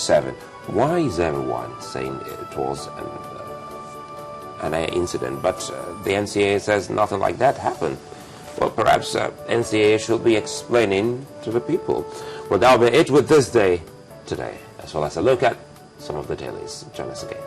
7. Why is everyone saying it was an incident, but the NCA says nothing like that happened? Well, perhaps NCA should be explaining to the people. Well, that'll be it with This Day Today, as well as a look at some of the dailies. Join us again.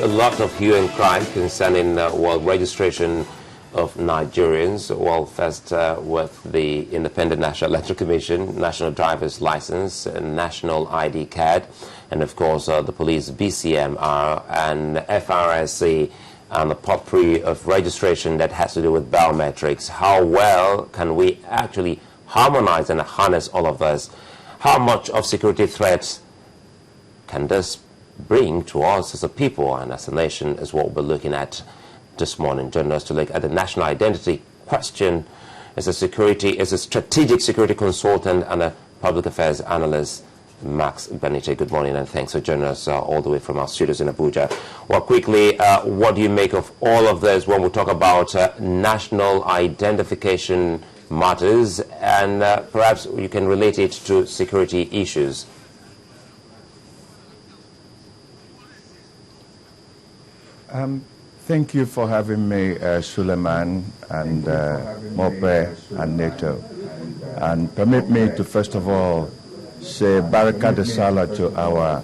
A lot of hue and cry concerning registration of Nigerians. Well, first with the Independent National Electoral Commission, National Driver's License, National ID card, and of course the police BCMR and FRSC, and the potpourri of registration that has to do with biometrics. How well can we actually harmonize and harness all of this? How much of security threats can this bring to us as a people and as a nation is what we're looking at this morning. Joining us to look at the national identity question is a strategic security consultant and a public affairs analyst, Max Benite. Good morning and thanks for joining us all the way from our studios in Abuja. Well, quickly, what do you make of all of this when we talk about national identification matters, and perhaps you can relate it to security issues? Thank you for having me, Suleiman and Mope and NATO. And permit me to first of all say Baraka de Salah to our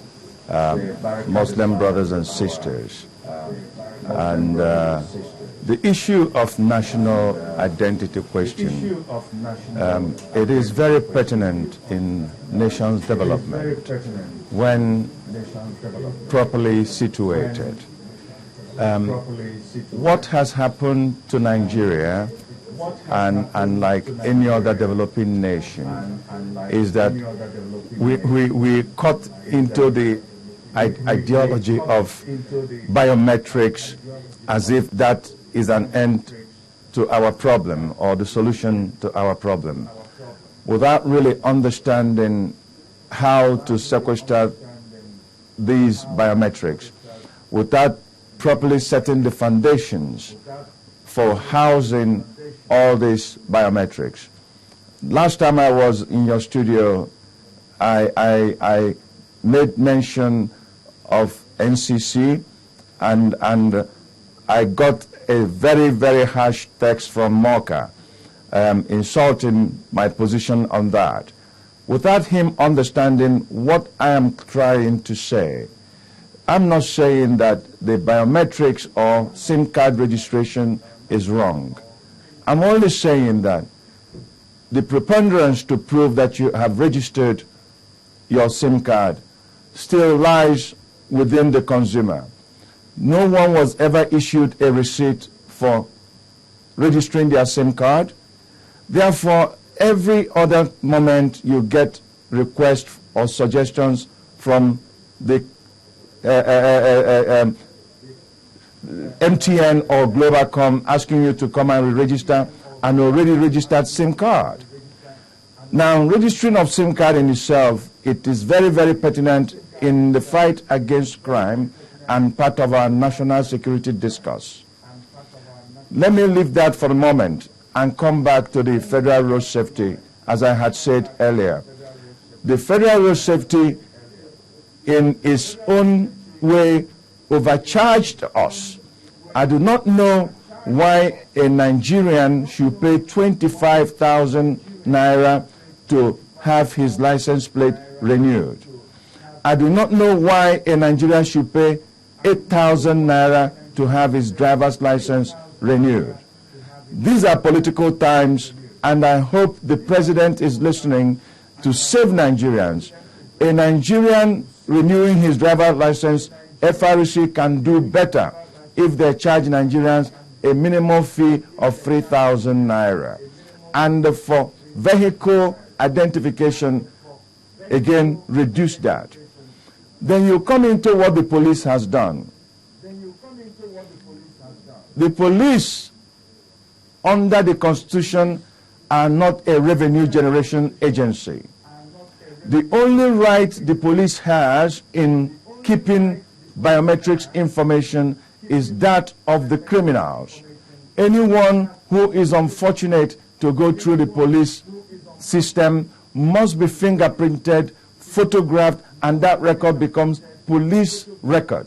Muslim brothers and sisters. And The issue of national identity question, it is very pertinent in nations' development when properly situated. What has happened to Nigeria, and like any other developing nation, is that we cut into the ideology of biometrics as if that is an end to our problem or the solution to our problem, without really understanding how to sequester these biometrics, without properly setting the foundations for housing all these biometrics. Last time I was in your studio, I made mention of NCC, and I got a very, very harsh text from Mocha insulting my position on that, without him understanding what I am trying to say. I'm not saying that the biometrics or SIM card registration is wrong. I'm only saying that the preponderance to prove that you have registered your SIM card still lies within the consumer. No one was ever issued a receipt for registering their SIM card. Therefore, every other moment you get requests or suggestions from the MTN or Globalcom asking you to come and register an already registered SIM card. Now, registering of SIM card in itself, it is very, very pertinent in the fight against crime and part of our national security discourse. Let me leave that for a moment and come back to the federal road safety, as I had said earlier. The federal road safety, in its own way, overcharged us. I do not know why a Nigerian should pay 25,000 naira to have his license plate renewed. I do not know why a Nigerian should pay 8,000 naira to have his driver's license renewed. These are political times, and I hope the president is listening to save Nigerians. A Nigerian renewing his driver's license, FRC can do better if they charge Nigerians a minimum fee of 3,000 naira. And for vehicle identification, again, reduce that. Then you come into what the police has done. The police, under the Constitution, are not a revenue generation agency. The only right the police has in keeping biometrics information is that of the criminals. Anyone who is unfortunate to go through the police system must be fingerprinted, photographed, and that record becomes police record.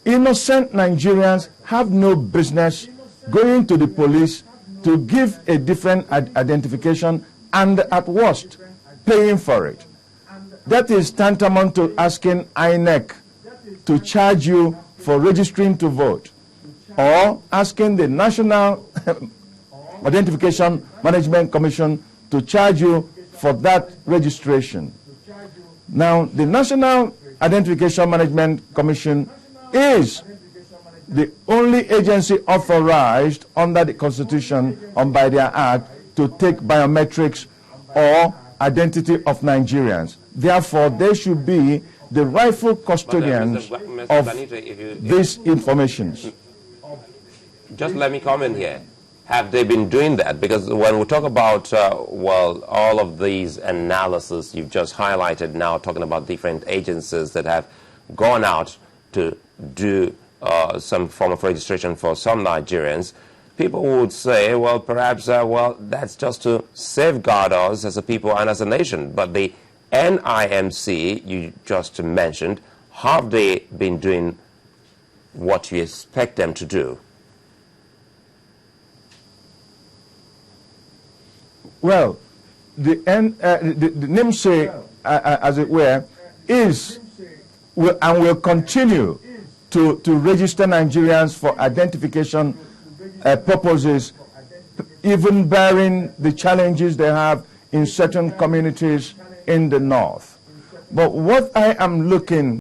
Innocent Nigerians have no business going to the police to give a different identification and, at worst, paying for it. That is tantamount to asking INEC to charge you for registering to vote, or asking the National Identification Management Commission to charge you for that registration. Now, the National Identification Management Commission is the only agency authorized under the Constitution and by their act to take biometrics or identity of Nigerians. Therefore, they should be the rightful custodians of these informations. Just let me comment here. Have they been doing that? Because when we talk about, well, all of these analysis you've just highlighted now, talking about different agencies that have gone out to do some form of registration for some Nigerians, people would say, well, perhaps, well, that's just to safeguard us as a people and as a nation. But the NIMC you just mentioned, have they been doing what you expect them to do? Well, the NIMC, as it were, is and will continue to register Nigerians for identification purposes, even bearing the challenges they have in certain communities in the north. But what I am looking